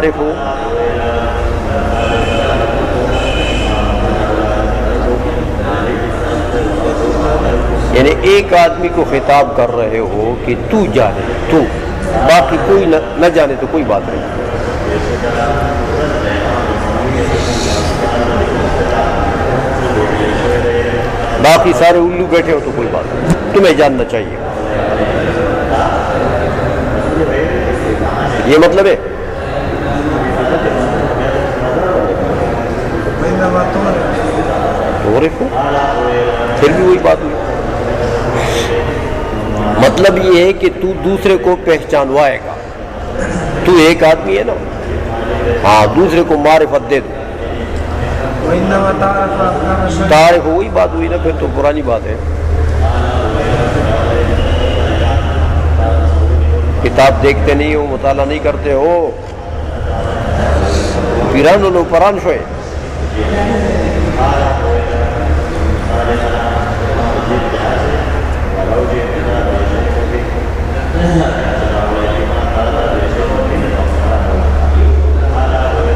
تعرف ہو، یعنی ایک آدمی کو خطاب کر رہے ہو کہ تو جانے، تو، باقی کوئی نہ جانے تو کوئی بات نہیں. باقی سارے الو بیٹھے ہو تو کوئی بات نہیں، تمہیں جاننا چاہیے. یہ مطلب ہے. پھر بھی وہی بات ہوئی. مطلب یہ ہے کہ تو دوسرے کو پہچانوائے گا. تو ایک آدمی ہے نا، ہاں دوسرے کو معرفت دے دو. تعارف وہی بات ہوئی نا، پھر تو پرانی بات ہے. کتاب دیکھتے نہیں ہو، مطالعہ نہیں کرتے ہو، پیرانو لو پران شوئے.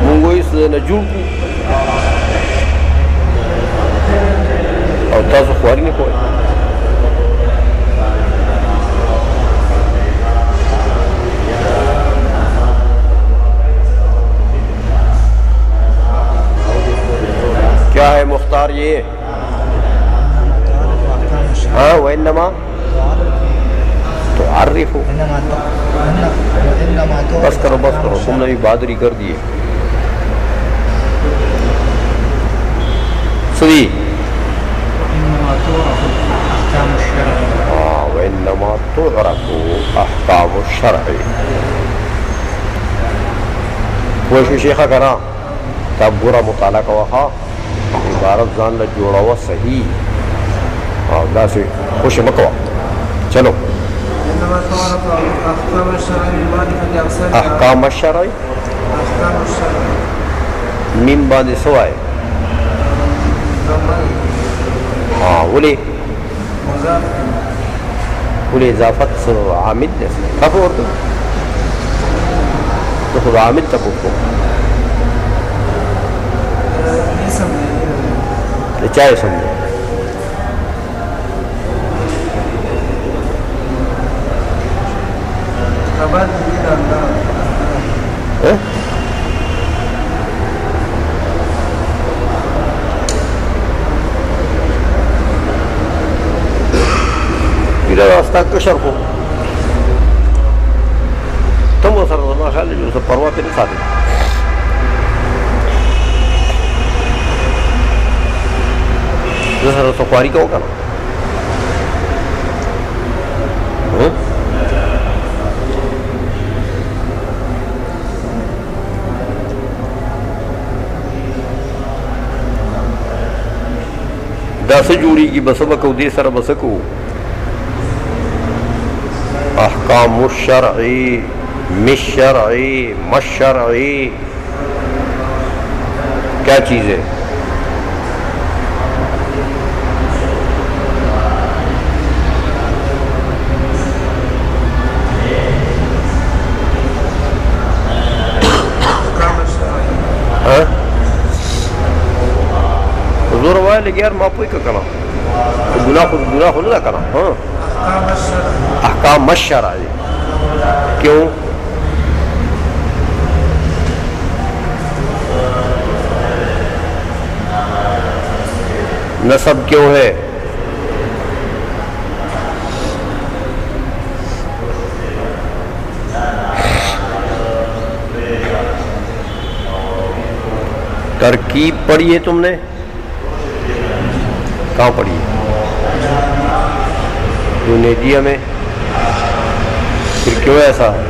مونگو اس نجوم کو اور تاسو خواری نہیں کوئی. کیا ہے مختار یہ؟ ہاں وَإِنَّمَا تُعَرِّفُ. بس کرو، تم نے بھی بہادری کر دیے. سنی وَإِنَّمَا تُعْرَفُ أَحْكَامُ الشَّرْعِ. کوئی شیخہ کرا تب برا مطالعہ کا وہاں عبارت زان ل جوڑا ہوا صحیح اللہ سے خوش مکوا. چلو احکام الشرعی میم باندې سوائے ہاں ولی اضافت عامد دے کفو ورطا تو خود عامد تکو کو چاہے سمجھے. راستہ کشر کو تم وہ سر زمان خیال ہے جو سب پرواتے نہیں ساتھ سر سفاری کا ہوگا نا. دس جوڑی کی بسبکو دے سر بسکو. احکام الشرعی مشرعی مشرعی کیا چیز ہے؟ حضور وائے لگے یار ماپوئی کا کنا گناہ خود نہ کنا. ہاں احکام الشرعی کیوں؟ نسب کیوں ہے؟ ترکیب پڑھی ہے تم نے؟ کہاں پڑھی ہے؟ جنیدیہ میں. پھر کیوں ایسا ہے؟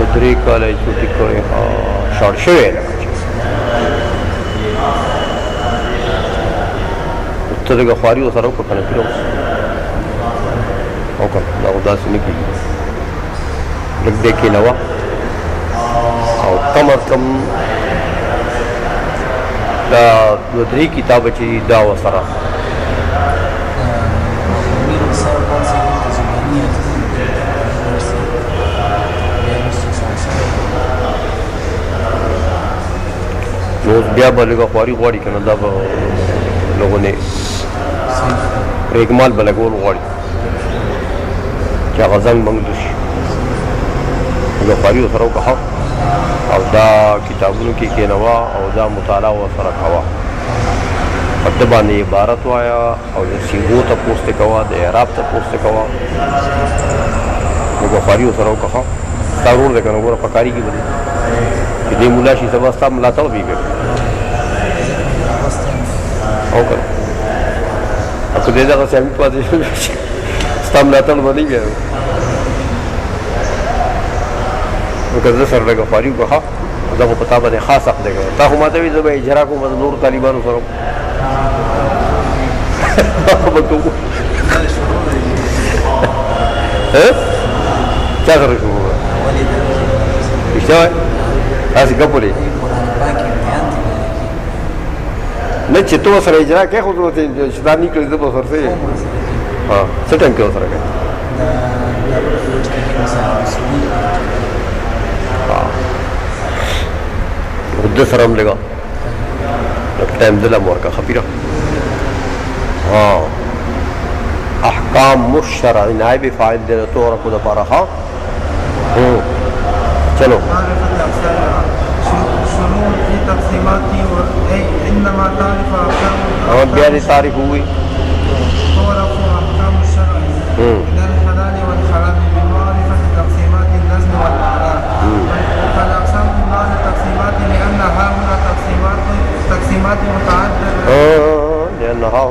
ادری کالج چھوٹی کوئی شارٹ شوئے لگا اتنے کا خواری ہو سارا کو کھانا پھر نہ خدا سے نکلی لگ دیکھے نوا اور کم از کم دوسری کتاب چی دا و سرا روز بیا بلګه خواري غواړي کنه دا به لوګونه ریګمال بلګول غواړي چې غزن موږ شي نو خواري سره وکړه او دا کتابونو کې کېنوا او دا مطالعه وسره کوا په دې باندې عبارت وایا او د سیغو ته پوسټ کوا د اعراب ته پوسټ کوا نو خواري سره وکړه ضرور ده کنه ګوره پکاري کې بده چې دې مولا شي سبا ستا ملاته وي او کنه اته دې دا څه هم پاتې ستا ملاته ولې بیا نو که سره لږه خواري وکړه دا خو په تا باندې خاص حق دی تا خو ماته وي زه به اجرا کوم د نور طالبانو سره چا سره شروع رښتیا وایي داسې ګپ ولې نه چې تو سره اجرا کوې خو چې دا نکړې زه به ورسره څه څه ټایم کې ورسره کوې ده سره هم لګا ټایم دله مو ورکړه خپیره احکام مشرع نائب فاعل دې تو ورکو دپاره ښه چلو بیا دې تعریف ووایي تقسيمات متعددة لأنها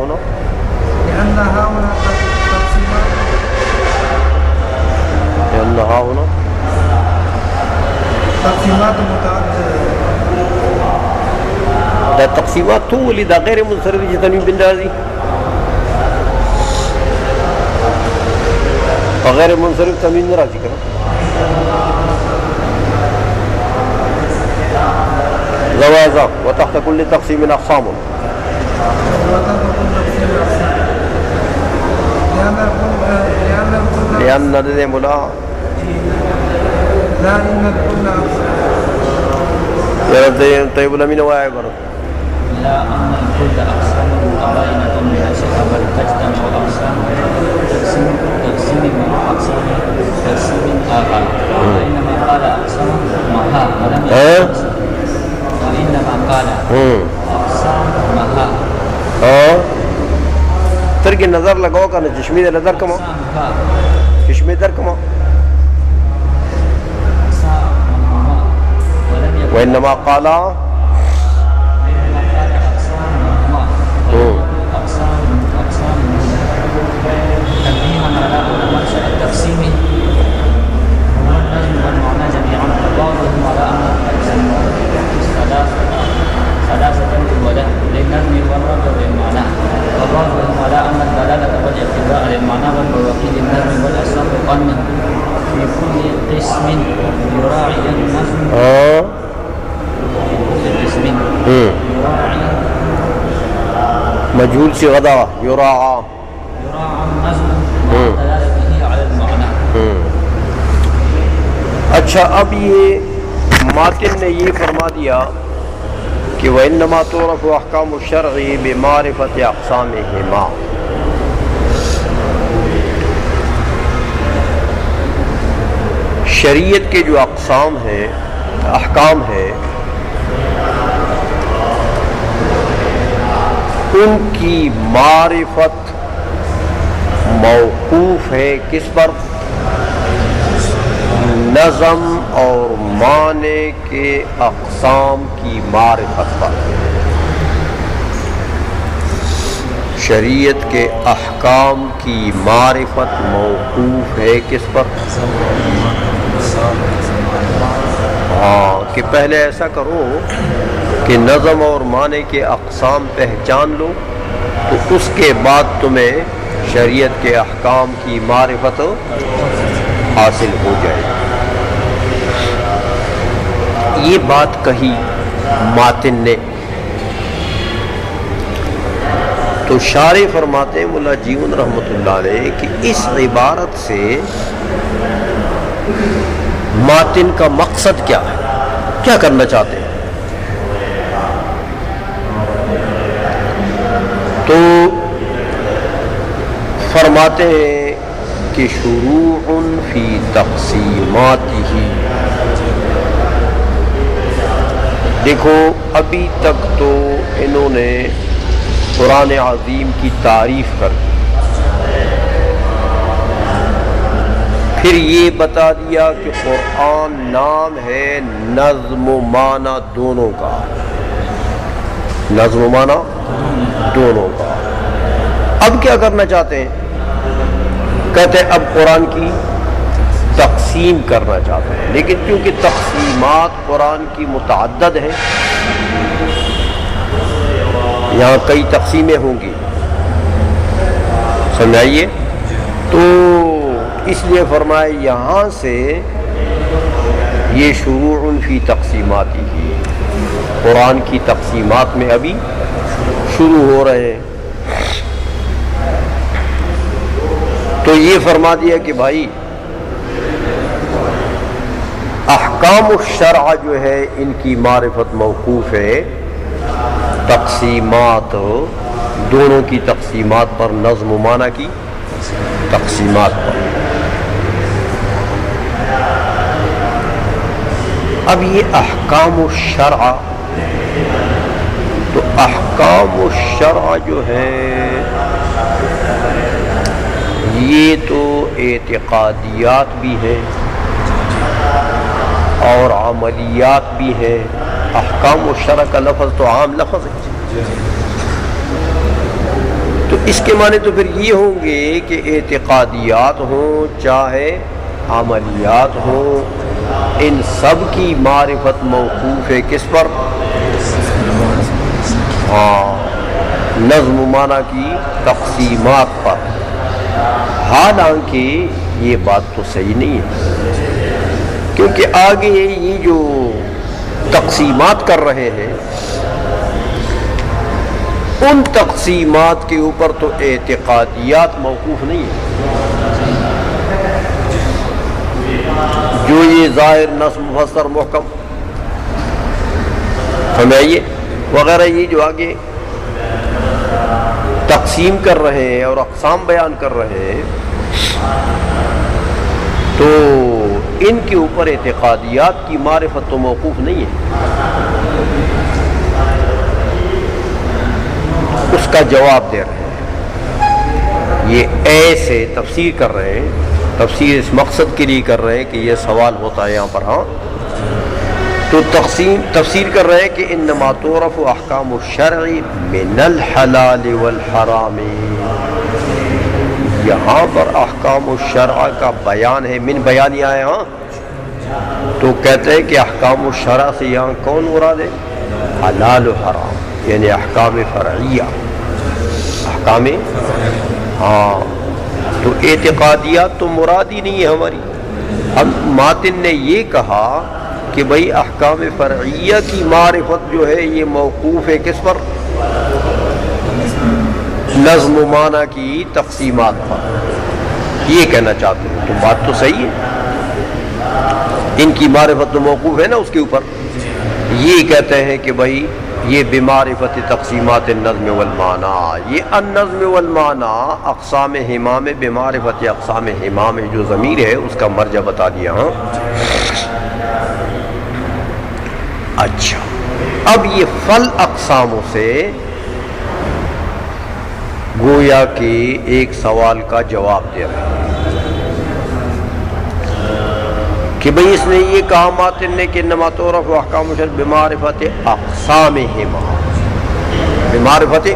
هنا تقسيمات متعددة دا تقسيمات طول دا غير منصرف چې تنوین بن راځي غیر منصرف تنوین نه راځي کنه زوازا وتحت كل تقسيم أقسام لأن الذي ملا يا رب طيب الأمين وعبر لا أن الكل أقسام متباينة من أشياء بل تجتمع أقسام تقسيم مع أقسام تقسيم آخر وإنما قال أقسام مها ولم يقل وإنما قال أقسام مها ترکی نظر لگاو کا چشمی دے نظر کما چشمی در کما وإنما قال مجهول سی غدا یراعا النظم دلالته على المعنى. اچھا اب یہ ماتن نے یہ فرما دیا کہ وَإِنَّمَا تُعْرَفُ أَحْكَامُ الشَّرْعِ بِمَعْرِفَةِ أَقْسَامِهِمَا. شریعت کے جو اقسام ہیں احکام ہیں ان کی معرفت موقوف ہے کس پر؟ نظم اور معنی کے اقسام کی معرفت پر. شریعت کے احکام کی معرفت موقوف ہے کس پر؟ ہاں کہ پہلے ایسا کرو کہ نظم اور معنی کے اقسام پہچان لو تو اس کے بعد تمہیں شریعت کے احکام کی معرفت حاصل ہو جائے. یہ بات کہی ماتن نے تو شارح فرماتے ہیں مولا جیون رحمۃ اللہ علیہ کہ اس عبارت سے ماتن کا مقصد کیا ہے, کیا کرنا چاہتے ہیں. فرماتے ہیں کہ شروع فی تقسیماتہ، دیکھو ابھی تک تو انہوں نے قرآن عظیم کی تعریف کر دی، پھر یہ بتا دیا کہ قرآن نام ہے نظم و معنی دونوں کا، نظم و معنی دونوں کا۔ اب کیا کرنا چاہتے ہیں؟ کہتے ہیں اب قرآن کی تقسیم کرنا چاہتے ہیں، لیکن کیونکہ تقسیمات قرآن کی متعدد ہیں، یہاں کئی تقسیمیں ہوں گی، سمجھائیے، تو اس لیے فرمائے یہاں سے یہ شروع فی تقسیمات ہی، قرآن کی تقسیمات میں ابھی شروع ہو رہے ہیں۔ تو یہ فرما دیا کہ بھائی احکام الشرع جو ہے ان کی معرفت موقوف ہے تقسیمات، دونوں کی تقسیمات پر، نظم و معنی کی تقسیمات پر۔ اب یہ احکام الشرع، تو احکام الشرع جو ہے یہ تو اعتقادیات بھی ہیں اور عملیات بھی ہیں۔ احکام الشرع کا لفظ تو عام لفظ ہے، تو اس کے معنی تو پھر یہ ہوں گے کہ اعتقادیات ہوں چاہے عملیات ہوں، ان سب کی معرفت موقوف ہے کس پر؟ نظم و معنی کی تقسیمات پر۔ حالانکہ یہ بات تو صحیح نہیں ہے، کیونکہ آگے یہ جو تقسیمات کر رہے ہیں ان تقسیمات کے اوپر تو اعتقادیات موقوف نہیں ہے، جو یہ ظاہر نص مفسر محکم سمجھائیے وغیرہ یہ جو آگے تقسیم کر رہے ہیں اور اقسام بیان کر رہے ہیں، تو ان کے اوپر اعتقادیات کی معرفت تو موقوف نہیں ہے۔ اس کا جواب دے رہے ہیں، یہ ایسے تفسیر کر رہے ہیں، تفسیر اس مقصد کے لیے کر رہے ہیں کہ یہ سوال ہوتا ہے یہاں پر، ہاں تو تفسیر کر رہے ہیں کہ انما تعرف احکام الشرع من الحلال والحرام، یہاں پر احکام الشرع کا بیان ہے، من بیان یہ آیا، ہاں تو کہتے ہیں کہ احکام الشرع سے یہاں کون مراد ہے؟ حلال و حرام، یعنی احکام فرعیہ، احکام ہاں، تو اعتقادیات تو مراد ہی نہیں ہے ہماری۔ ہم ماتن نے یہ کہا کہ بھئی احکام فرعیہ کی معرفت جو ہے یہ موقوف ہے کس پر؟ نظم و معنی کی تقسیمات پر، یہ کہنا چاہتے ہیں، تو بات تو صحیح ہے، ان کی معرفت تو موقوف ہے نا اس کے اوپر۔ یہ کہتے ہیں کہ بھئی یہ بمعرفت تقسیمات النظم والمعنی، یہ النظم والمعنی اقسام ہمام، بمعرفت اقسام ہمام جو ضمیر ہے اس کا مرجع بتا دیا، ہاں۔ اچھا، اب یہ فل اقساموں سے گویا کہ ایک سوال کا جواب دے رہے ہیں کہ بھئی اس نے یہ کہا ماتن نے کہ انما تعرف احکام الشرع بمعرفت اقسامہما، بمعرفت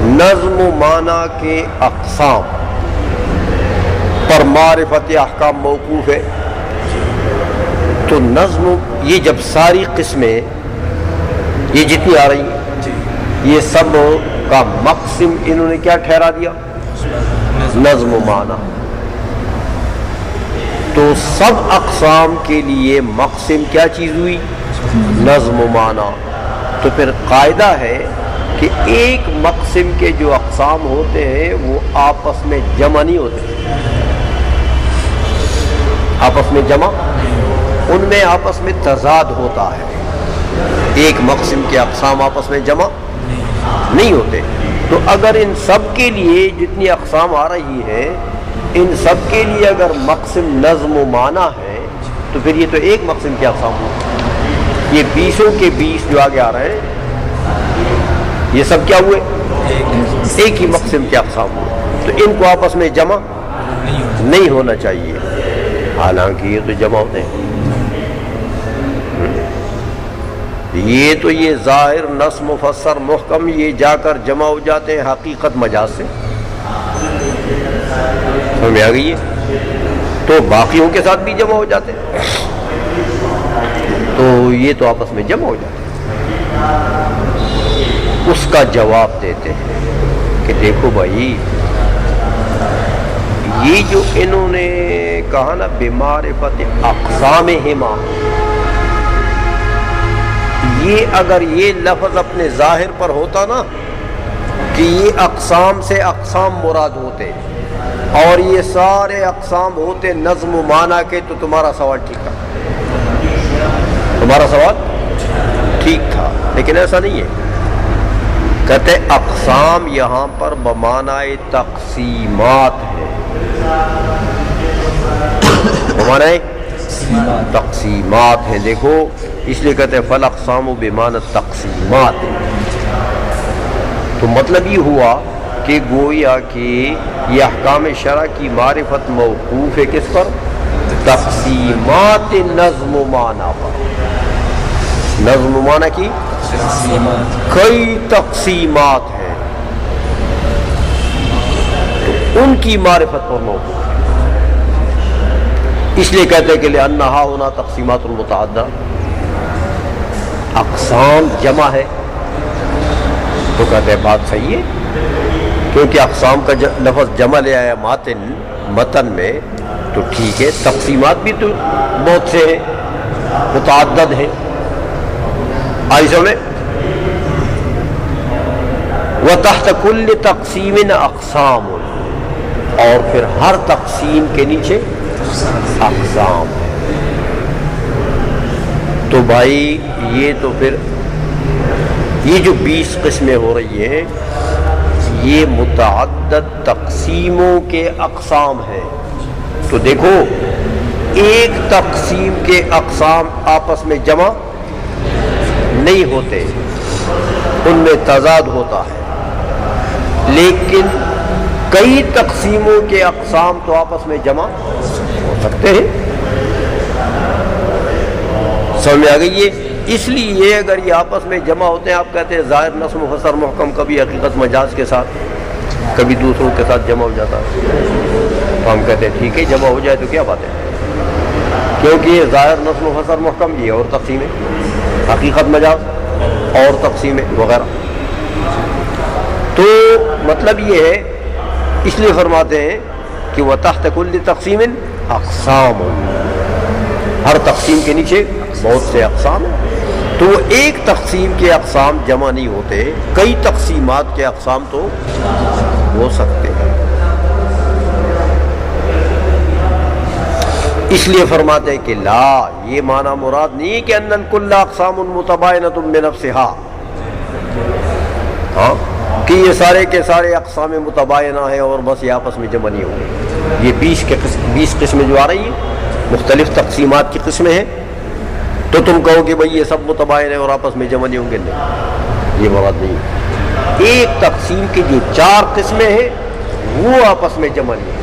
نظم و معنی کے اقسام پر معرفت احکام موقوف ہے، تو نظم یہ جب ساری قسمیں یہ جتنی آ رہی ہیں یہ سب کا مقسم انہوں نے کیا ٹھہرا دیا؟ نظم و معنی، تو سب اقسام کے لیے مقسم کیا چیز ہوئی؟ نظم و معنی۔ تو پھر قاعدہ ہے کہ ایک مقسم کے جو اقسام ہوتے ہیں وہ آپس میں جمع نہیں ہوتے، آپس میں جمع، ان میں آپس میں تضاد ہوتا ہے، ایک مقسم کے اقسام آپس میں جمع نہیں ہوتے. تو اگر ان سب کے لیے جتنی اقسام آ رہی ہیں ان سب کے لیے اگر مقسم نظم و معنی ہے تو پھر یہ تو ایک مقسم کی اقسام ہو. یہ 20 کے 20 جو آگے آ رہے ہیں یہ سب کیا ہوئے؟ ایک ہی مقسم کے اقسام ہوئے. تو ان کو آپس میں جمع نہیں ہونا چاہیے، حالانکہ یہ تو جمع ہوتے ہیں. یہ تو یہ ظاہر نص مفسر محکم یہ جا کر جمع ہو جاتے ہیں حقیقت مجاز سے. سمجھ میں آ گئی ہے؟ تو باقیوں کے ساتھ بھی جمع ہو جاتے ہیں، تو یہ تو آپس میں جمع ہو جاتے ہیں. اس کا جواب دیتے ہیں کہ دیکھو بھائی یہ جو انہوں نے کہا نا بمعرفت اقسامہما، یہ اگر یہ لفظ اپنے ظاہر پر ہوتا نا کہ یہ اقسام سے اقسام مراد ہوتے اور یہ سارے اقسام ہوتے نظم و معنی کے، تو تمہارا سوال ٹھیک تھا، تمہارا سوال ٹھیک تھا. لیکن ایسا نہیں ہے. کہتے اقسام یہاں پر بمعنی تقسیمات ہے. بمعنی تقسیمات ہیں. دیکھو اس لیے کہتے ہیں فالاقسام بمعنی تقسیمات. تو مطلب یہ ہوا کہ گویا کہ یہ احکام شرع کی معرفت موقوف ہے کس پر؟ تقسیمات نظم و معنی پر. نظم و معنی کی کئی تقسیمات ہیں تو ان کی معرفت پر موقوف ہے. اس لیے کہتے ہیں کہ لأنہا ہونا تقسیمات المتعدہ، اقسام جمع ہے. تو کہتے ہیں بات صحیح ہے کیونکہ اقسام کا لفظ جمع لے آیا متن میں، تو ٹھیک ہے. تقسیمات بھی تو بہت سے ہیں، متعدد ہیں. آئی سمجھ؟ وتحت کل تقسیم اقسام، اور پھر ہر تقسیم کے نیچے اقسام ہے. تو بھائی یہ تو پھر یہ جو 20 قسمیں ہو رہی ہیں یہ متعدد تقسیموں کے اقسام ہیں. تو دیکھو ایک تقسیم کے اقسام آپس میں جمع نہیں ہوتے، ان میں تضاد ہوتا ہے. لیکن کئی تقسیموں کے اقسام تو آپس میں جمع ہو سکتے ہیں. سمجھ میں آ گئی ہے؟ اس لیے اگر یہ آپس میں جمع ہوتے ہیں، آپ کہتے ہیں ظاہر نص مفسر محکم کبھی حقیقت مجاز کے ساتھ کبھی دوسروں کے ساتھ جمع ہو جاتا ہے، تو ہم کہتے ہیں ٹھیک ہے جمع ہو جائے تو کیا بات ہے، کیونکہ یہ ظاہر نص مفسر محکم یہ اور تقسیم ہے، حقیقت مجاز اور تقسیم ہے وغیرہ. تو مطلب یہ ہے، اس لیے فرماتے ہیں کہ وتحت کل تقسیم اقسام، ہر تقسیم کے نیچے بہت سے اقسام ہیں. تو ایک تقسیم کے اقسام جمع نہیں ہوتے، کئی تقسیمات کے اقسام تو ہو سکتے ہیں. اس لیے فرماتے ہیں کہ لا، یہ معنی مراد نہیں ہے کہ ان الکل اقسام متباینۃ بنفسھا، ہاں کہ یہ سارے کے سارے اقسام متباینہ ہیں اور بس یہ آپس میں جمع نہیں ہوں گے. یہ 20 قسمیں جو آ رہی ہیں مختلف تقسیمات کی قسمیں ہیں، تو تم کہو کہ بھئی یہ سب متباین ہیں اور آپس میں جمع نہیں ہوں گے. نہیں، یہ مراد نہیں. ایک تقسیم کی جو 4 قسمیں ہیں وہ آپس میں جمع نہیں ہیں،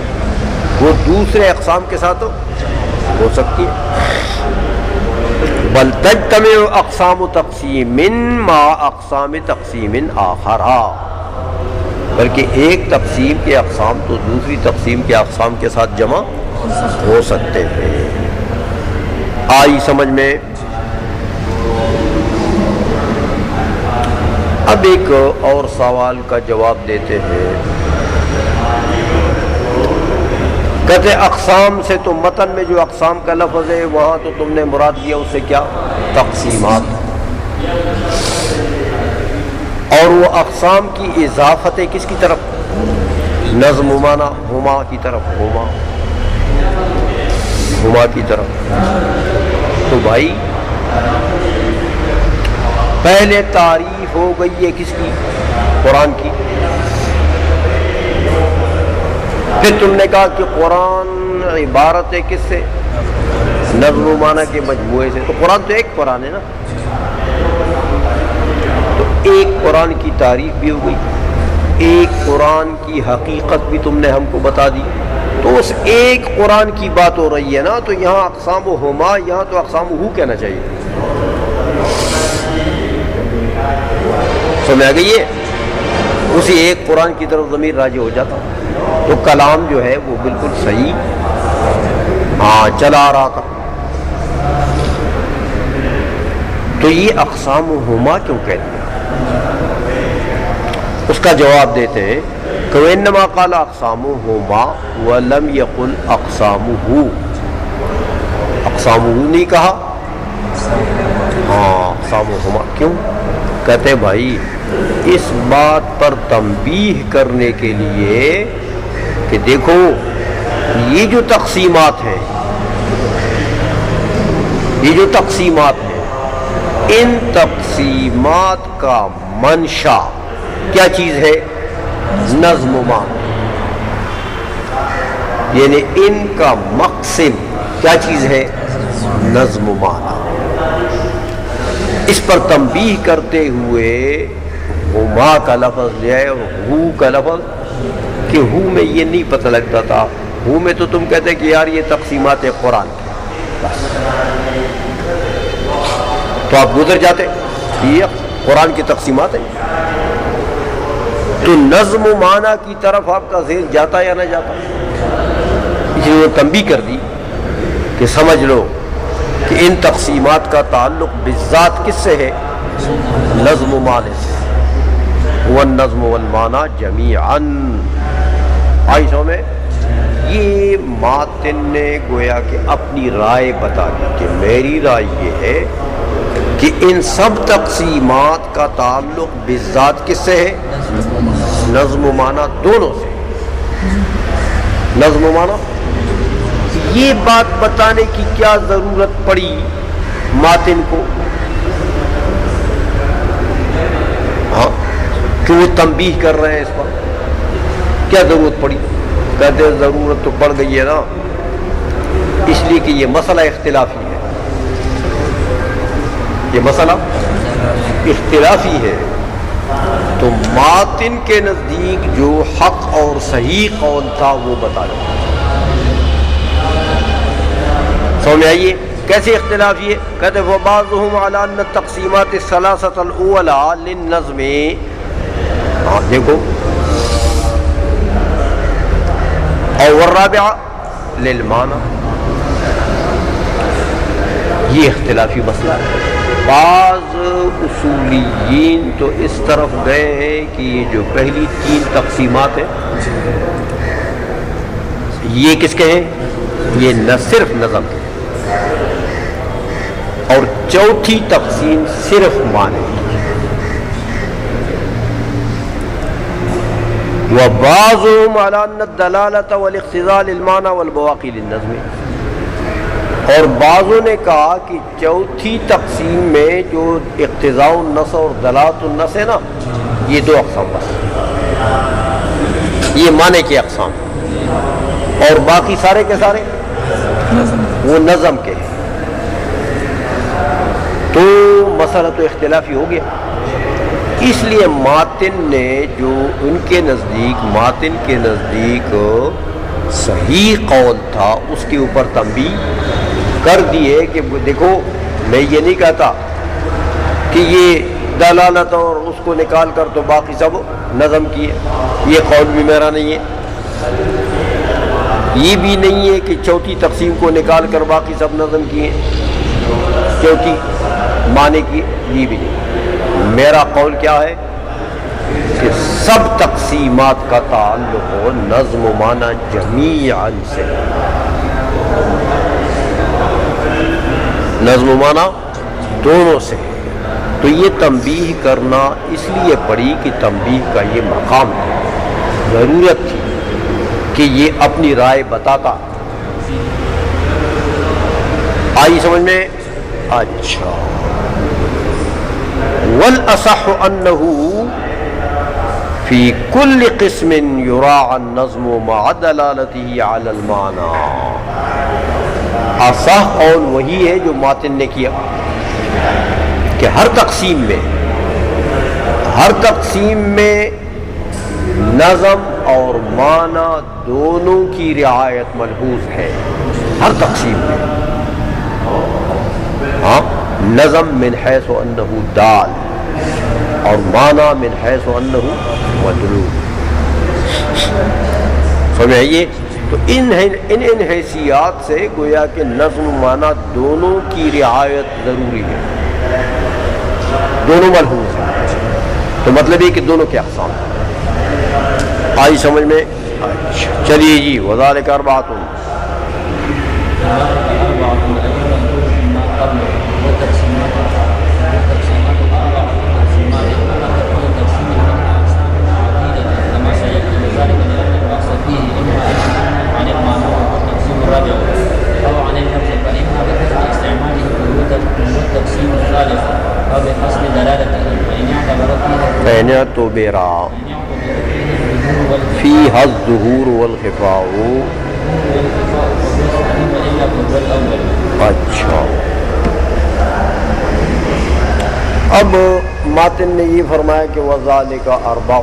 وہ دوسرے اقسام کے ساتھ ہو سکتی ہے. بل تجتمع اقسام تقسیم مع اقسام تقسیم آخرا، بلکہ ایک تقسیم کے اقسام تو دوسری تقسیم کے اقسام کے ساتھ جمع ہو سکتے ہیں. آئی سمجھ میں؟ اب ایک اور سوال کا جواب دیتے ہیں. کہتے اقسام سے تو متن میں جو اقسام کا لفظ ہے وہاں تو تم نے مراد دیا اس سے کیا؟ تقسیمات. اور وہ اقسام کی اضافت ہے کس کی طرف؟ نظم و معنی ہما کی طرف، ہما کی طرف. تو بھائی پہلے تعریف ہو گئی ہے کس کی؟ قرآن کی. پھر تم نے کہا کہ قرآن عبارت ہے کس سے؟ نظم و معنی کے مجموعے سے. تو قرآن تو ایک قرآن ہے نا. تو ایک قرآن کی تعریف بھی ہو گئی, ایک قرآن کی حقیقت بھی تم نے ہم کو بتا دی. تو اس ایک قرآن کی بات ہو رہی ہے نا. تو یہاں اقسام ہما, یہاں تو اقسام ہو کہنا چاہیے. سمجھ آ گئی ہے؟ اسی ایک قرآن کی طرف ضمیر راجع ہو جاتا. تو کلام جو ہے وہ بالکل صحیح چلا آ رہا تھا. تو یہ اقسام ہما کیوں کہہ دیا؟ اس کا جواب دیتے ہیں کہ انما قال اقسامہما ولم یقل اقسامہ. اقسامہ نہیں کہا, اقسامہما. کیوں؟ کہتے بھائی اس بات پر تنبیہ کرنے کے لیے کہ دیکھو یہ جو تقسیمات ہیں, ان تقسیمات کا منشا کیا چیز ہے؟ نظم و معنی. یعنی ان کا مقصد کیا چیز ہے؟ نظم و معنی. اس پر تنبیہ کرتے ہوئے ہما کا لفظ لیا ہے, اور ہو کا لفظ, کہ ہو میں یہ نہیں پتہ لگتا تھا. ہو میں تو تم کہتے کہ یار یہ تقسیمات قرآن کی, بس تو آپ گزر جاتے یہ قرآن کی تقسیمات ہیں. تو نظم و معنی کی طرف آپ کا ذہن جاتا یا نہ جاتا؟ اس لیے تنبیہ کر دی کہ سمجھ لو کہ ان تقسیمات کا تعلق بالذات کس سے ہے؟ نظم و معنی سے. والنظم والمعنی جمیعاً. آئیسوں میں یہ ماتن نے گویا کہ اپنی رائے بتا دی کہ میری رائے یہ ہے کہ ان سب تقسیمات کا تعلق بالذات کس سے ہے؟ نظم و معنی دونوں سے. نظم و معنی. یہ بات بتانے کی کیا ضرورت پڑی ماتن کو؟ کہ وہ تنبیہ کر رہے ہیں اس پر, کیا ضرورت پڑی؟ کہتے ہیں ضرورت تو پڑ گئی ہے نا, اس لیے کہ یہ مسئلہ اختلافی ہے. یہ مسئلہ اختلافی ہے. تو ماتن کے نزدیک جو حق اور صحیح قول تھا وہ بتا دیں. سمجھ آئیے کیسے اختلافی ہے؟ کہتے ہیں وَبَعْضُهُمْ عَلَىٰ أَنَّ التَّقْسِيمَاتِ الثَّلَاثَةَ الْأُوَلَىٰ لِلنَّظْمِ. دیکھو, اور والرابعہ للمعنی. یہ اختلافی مسئلہ ہے. بعض اصولیین تو اس طرف گئے ہیں کہ یہ جو پہلی 3 تقسیمات ہیں یہ کس کے ہیں؟ یہ نہ صرف نظم کے, اور چوتھی تقسیم صرف معنی کی. وَبَعْضُهُمْ عَلَىٰ أَنَّ الدَّلَالَةَ وَالِاقْتِضَاءَ لِلْمَعْنَىٰ وَالْبَوَاقِي لِلنَّظْمِ. اور بعضوں نے کہا کہ چوتھی تقسیم میں جو اقتضاء النص اور دلالت النص ہے نا, یہ 2 اقسام بس, یہ معنی کے اقسام, اور باقی سارے کے سارے وہ نظم کے ہیں. تو مسئلہ تو اختلافی ہو گیا. اس لیے ماتن نے جو ان کے نزدیک, ماتن کے نزدیک صحیح قول تھا اس کے اوپر تنبیہ کر دیے کہ دیکھو میں یہ نہیں کہتا کہ یہ دلالت اور اس کو نکال کر تو باقی سب نظم کی ہے, یہ قول بھی میرا نہیں ہے. یہ بھی نہیں ہے کہ چوتھی تقسیم کو نکال کر باقی سب نظم کی ہیں چوتھی معنی کی, یہ بھی نہیں. میرا قول کیا ہے کہ سب تقسیمات کا تعلق ہو نظم و معنی جمیعاً سے. نظم و معنی دونوں سے. تو یہ تنبیہ کرنا اس لیے پڑی کہ تنبیہ کا یہ مقام تھا, ضرورت تھی کہ یہ اپنی رائے بتاتا. آئی سمجھ میں؟ اچھا والاصح انه في كل قسم يراعى النظم مع دلالته على المعنى. اصح قول وہی ہے جو ماتن نے کیا کہ ہر تقسیم میں نظم اور معنی دونوں کی رعایت ملحوظ ہے. ہر تقسیم میں نظم من حیث انہ دال اور معنی من حیث انہ مدلول. سمجھئے؟ تو ان حیثیات سے گویا کہ نظم و معنی دونوں کی رعایت ضروری ہے، دونوں ملحوظ ہیں. تو مطلب یہ کہ دونوں کے اقسام آئی سمجھ میں. چلیے جی وذالک اربعۃ فإن اعتبر فيها الظهور والخفاء. اچھا اب ماتن نے یہ فرمایا کہ وذالک اربعۃ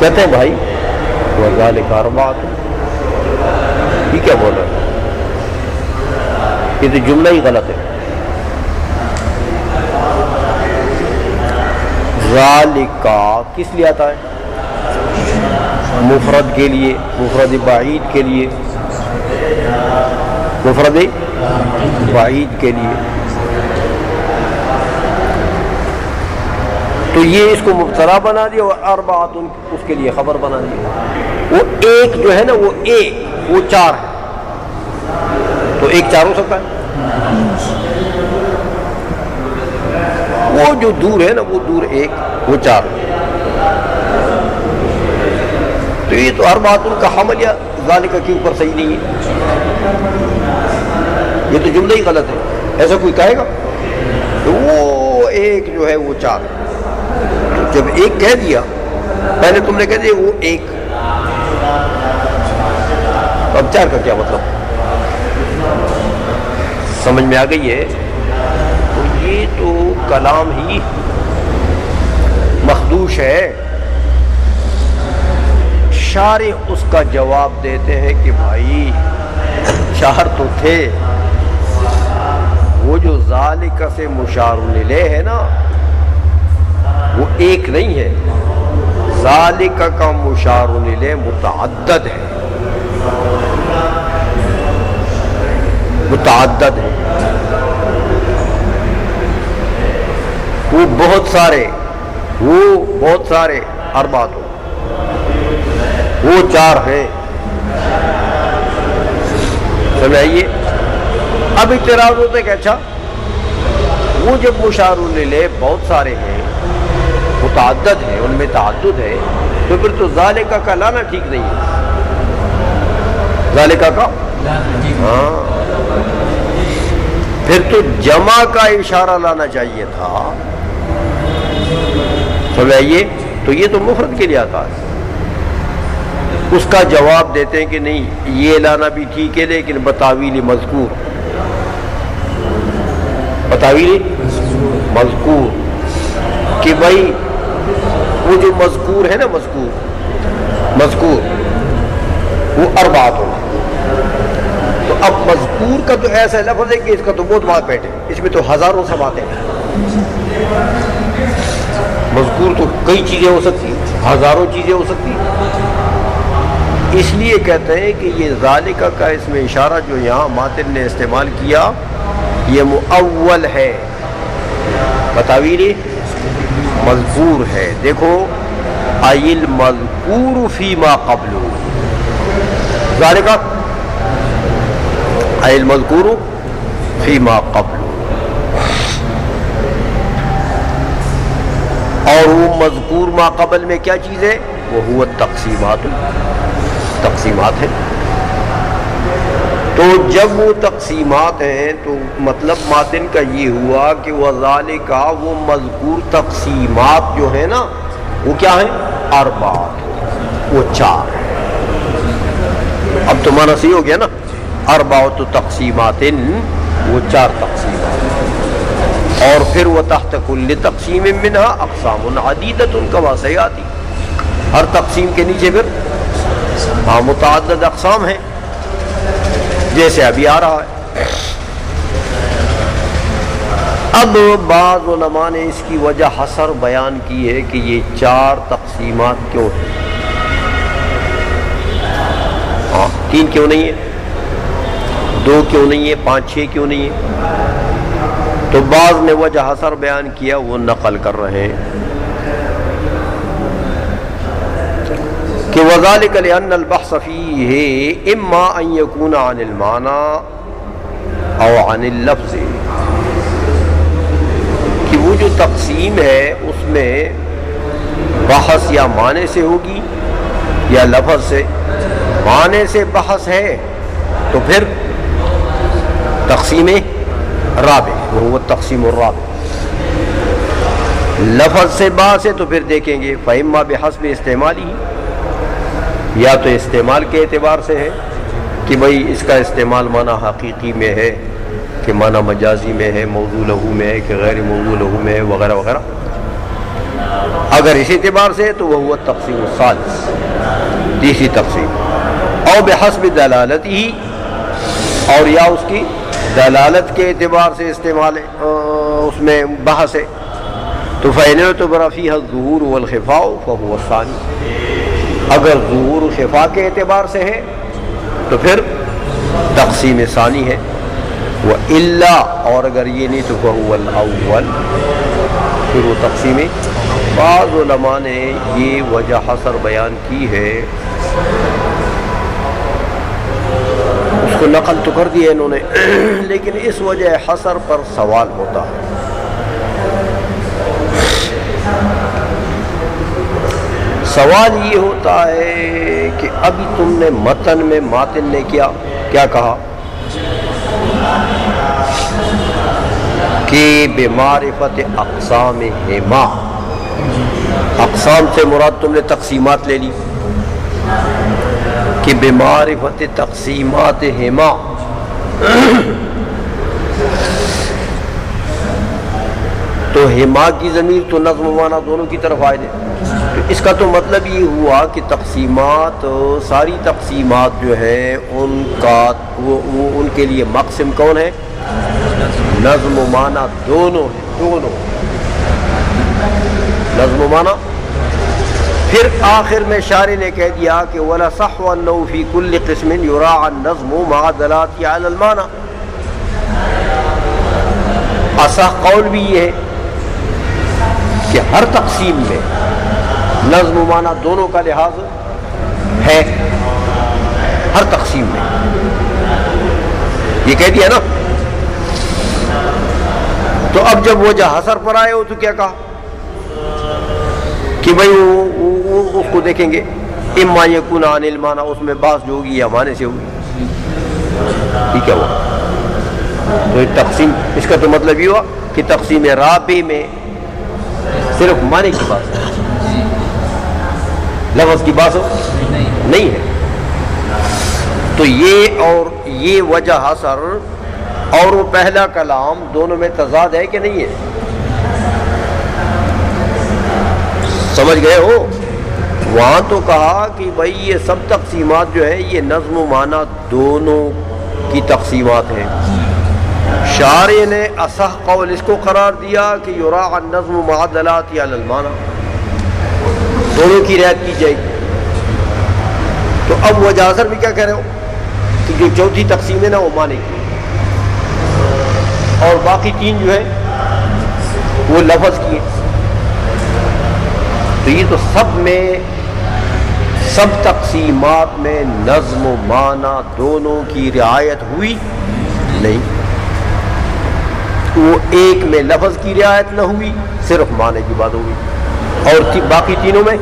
کہتے ہیں بھائی وذالک اربعۃ، یہ کیا بول رہا ہے؟ یہ تو جملہ ہی غلط ہے. ذالکا کس لیے آتا ہے؟ مفرد کے لیے، مفرد بعید کے لیے، مفرد بعید کے لیے. تو یہ اس کو مبتدا بنا دیا اور اربعۃ اس کے لیے خبر بنا دیا. وہ ایک جو ہے نا وہ ایک وہ چار ہے، تو ایک چار ہو سکتا ہے. وہ جو دور ہے نا وہ دور ایک وہ چار. تو یہ تو اربعۃ کا حمل یا ذالک کے اوپر صحیح نہیں ہے، یہ تو جملہ ہی غلط ہے. ایسا کوئی کہے گا تو وہ ایک جو ہے وہ چار. جب ایک کہہ دیا پہلے تم نے کہہ دیا وہ ایک، اب چار کا کیا مطلب؟ سمجھ میں آ گئی ہے؟ تو یہ تو کلام ہی مخدوش ہے. شارح اس کا جواب دیتے ہیں کہ بھائی چار تو تھے، وہ جو ذالک سے مشار الیہ ہے نا وہ ایک نہیں ہے. ذالک کا مشار الیہ متعدد ہے، متعدد ہے. وہ بہت سارے اربعۃ وہ چار ہیں. سمجھائیے. اب اعتراض ہوتا ہے کہ اچھا وہ جب مشار الیہ بہت سارے ہیں، متعدد ہیں، ان میں تعدد ہے، تو پھر تو ذالک کا لانا ٹھیک نہیں ہے. ذالک کا ہاں پھر تو جمع کا اشارہ لانا چاہیے تھا. سمجھائیے. تو یہ تو مفرد کے لیے آتا ہے. اس کا جواب دیتے ہیں کہ نہیں یہ لانا بھی ٹھیک ہے لیکن بتاویل مذکور، بتاویل مذکور کہ بھائی وہ جو مذکور ہے نا مذکور وہ اربعۃ ہونا. تو اب مذکور کا تو ایسا لفظ ہے کہ اس کا تو بہت بات بیٹھے، اس میں تو ہزاروں سب آتے ہیں. مذکور تو کئی چیزیں ہو سکتی، ہزاروں چیزیں ہو سکتی. اس لیے کہتے ہیں کہ یہ ذالک کا اس میں اشارہ جو یہاں ماتن نے استعمال کیا یہ مؤول ہے، بتاویل مذکور ہے. دیکھو ای المذکور فیما قبل، ذالک ای المذکور فیما قبل. اور وہ مذکور ما قبل میں کیا چیز ہے؟ وہ تقسیمات ہے. تو جب وہ تقسیمات ہیں تو مطلب ماتن کا یہ ہوا کہ وذالک وہ مذکور تقسیمات جو ہیں نا وہ کیا ہیں؟ اربعۃ، وہ چار. اب تو معنی صحیح ہو گیا نا، اربعۃ تقسیمات، وہ چار تقسیمات. اور پھر وہ تحت کل تقسیم منہا اقسام عدیدۃ کما سیاتی، ہر تقسیم کے نیچے پھر متعدد اقسام ہیں جیسے ابھی آ رہا ہے. اب بعض علماء نے اس کی وجہ حصر بیان کی ہے کہ یہ چار تقسیمات کیوں ہیں. تین کیوں نہیں ہے، دو کیوں نہیں ہے، پانچ چھ کیوں نہیں ہے؟ تو بعض نے وجہ حصر بیان کیا، وہ نقل کر رہے ہیں کہ وذالک لأن البحث فیہ اما ان یکون عن المعنی او عن اللفظ، کہ وہ جو تقسیم ہے اس میں بحث یا معنی سے ہوگی یا لفظ سے. معنی سے بحث ہے تو پھر تقسیم رابع، وہ تقسیم الرابع. لفظ سے بحث ہے تو پھر دیکھیں گے فإما بحسب استعمالی، یا تو استعمال کے اعتبار سے ہے کہ بھئی اس کا استعمال معنی حقیقی میں ہے کہ معنی مجازی میں ہے، موضوع لہو میں ہے کہ غیر موضوع لہو میں ہے، وغیرہ وغیرہ. اگر اس اعتبار سے ہے تو وہ ہوا تقسیم الثالث، تیسری تقسیم. او بحسب دلالتی، اور یا اس کی دلالت کے اعتبار سے استعمال اس میں بحث ہے تو فإن اعتبر فيها الظهور والخفاء فهو الثاني. اگر ظہور و خفاء کے اعتبار سے ہے تو پھر تقسیم ثانی ہے. وإلا، اور اگر یہ نہیں تو فهو الأول، پھر وہ تقسیم. بعض علماء نے یہ وجہ حصر بیان کی ہے، اس کو نقل تو کر دیا انہوں نے، لیکن اس وجہ حصر پر سوال ہوتا ہے. سوال یہ ہوتا ہے کہ ابھی تم نے متن میں ماتن نے کیا کہا کہ بمعرفت اقسامہما، اقسام سے مراد تم نے تقسیمات لے لی کہ بمعرفت تقسیماتہما. تو ہما کی ضمیر تو نظم و معنی دونوں کی طرف آئے تھے. تو اس کا تو مطلب یہ ہوا کہ تقسیمات، ساری تقسیمات جو ہیں ان کا وہ ان کے لیے مقسم کون ہے؟ نظم و معنی دونوں ہیں، دونوں نظم و معنی. پھر آخر میں شارح نے کہہ دیا کہ وَلَصَحُّ أَنَّهُ فِي كُلِّ قِسْمٍ يُرَاعَى النَّظْمُ مَعَ دَلَالَتِهِ عَلَى الْمَعنَى. اصح قول بھی یہ ہے کہ ہر تقسیم میں نظم و معنی دونوں کا لحاظ ہے، ہر تقسیم میں. یہ کہہ دیا نا. تو اب جب وجہ حصر پر آئے ہو تو کیا کہا کہ بھئی اس کو دیکھیں گے اما یکون عن المعنی، اس میں بحث جو ہوگی یا معنی سے ہوگی. ٹھیک ہے. وہ تو تقسیم، اس کا تو مطلب یہ ہوا کہ تقسیم رابع میں صرف معنی کی بات ہے، لفظ کی بات نہیں ہے. تو یہ اور یہ وجہ حصر اور وہ پہلا کلام دونوں میں تضاد ہے کہ نہیں ہے؟ سمجھ گئے ہو؟ وہاں تو کہا کہ بھئی یہ سب تقسیمات جو ہے یہ نظم و معنی دونوں کی تقسیمات ہیں. شارح نے اصح قول اس کو قرار دیا کہ یراعى النظم مع دلالته علی المعنی، دونوں کی رعایت کی جائے گی. تو اب وجہ حصر بھی کیا کہہ رہے ہو کہ جو چوتھی تقسیم ہے نا وہ معنی کی، اور باقی تین جو ہے وہ لفظ کی ہے. تو یہ تو سب تقسیمات میں نظم و معنی دونوں کی رعایت ہوئی نہیں. وہ ایک میں لفظ کی رعایت نہ ہوئی، صرف معنی کی بات ہوئی، اور باقی تینوں میں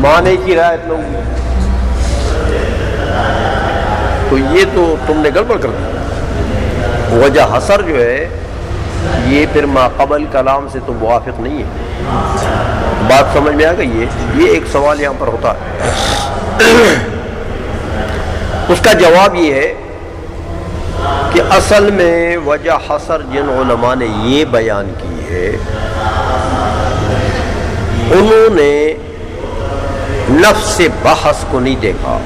معنی کی رعایت نہ ہوئی. تو یہ تو تم نے گڑبڑ کر دی. وجہ حسر جو ہے یہ پھر ما قبل کلام سے تو موافق نہیں ہے. بات سمجھ میں آ گئی ہے؟ یہ ایک سوال یہاں پر ہوتا ہے. اس کا جواب یہ ہے کہ اصل میں وجہ حسر جن علماء نے یہ بیان کی ہے انہوں نے نفس بحث کو نہیں دیکھا،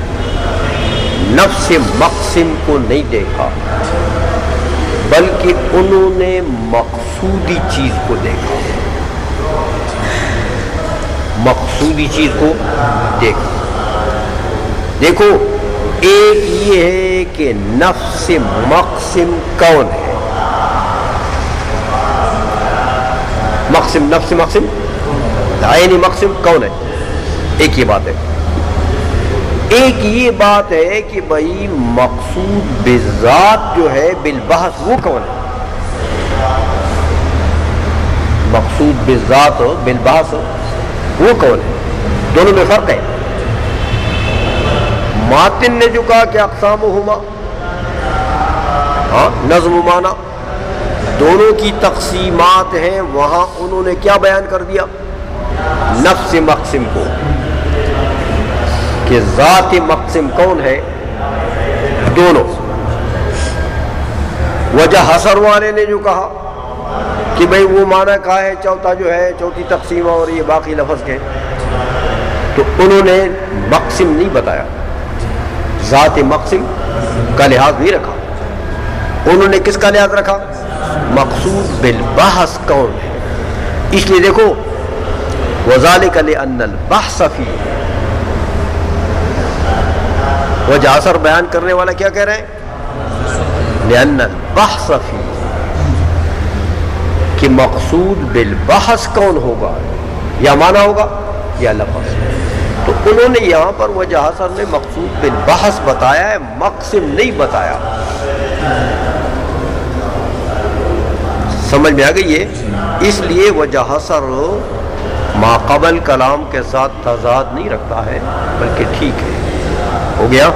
نفس مقسم کو نہیں دیکھا، بلکہ انہوں نے مقصودی چیز کو دیکھا. مقصودی چیز کو دیکھا. دیکھو ایک یہ ہے کہ نفس مقسم کون ہے. مقسم نفس مقسم عینی مقسم کون ہے، ایک یہ بات ہے. ایک یہ بات ہے کہ بھائی مقصود بالذات جو ہے بالبحث وہ کون ہے. مقصود بالذات بالبحث وہ کون ہے، دونوں میں فرق ہے. ماتن نے جو کہا کہ اقسامہما نظم و معنی دونوں کی تقسیمات ہیں، وہاں انہوں نے کیا بیان کر دیا؟ نفس مقسم کو، کہ ذات مقسم کون ہے، دونوں. وجہ حسر والے نے جو کہا کہ بھئی وہ معنی کہا ہے چوتھا جو ہے چوتھی تقسیم اور یہ باقی لفظ کے، تو انہوں نے مقسم نہیں بتایا، ذات مقسم کا لحاظ نہیں رکھا. انہوں نے کس کا لحاظ رکھا؟ مقصود بالبحث کون ہے. اس لیے دیکھو وذالک لأن البحث فی، وجہ اثر بیان کرنے والا کیا کہہ رہے ہیں؟ لأن البحث فی، کہ مقصود بالبحث کون ہوگا، یا معنی ہوگا یا لفظ. تو انہوں نے یہاں پر وجہ حسر نے مقصود بالبحث بتایا ہے، مقسم نہیں بتایا. سمجھ میں آ گئی ہے؟ اس لیے وجہ حسر ما قبل کلام کے ساتھ تضاد نہیں رکھتا ہے، بلکہ ٹھیک ہے. ہو گیا؟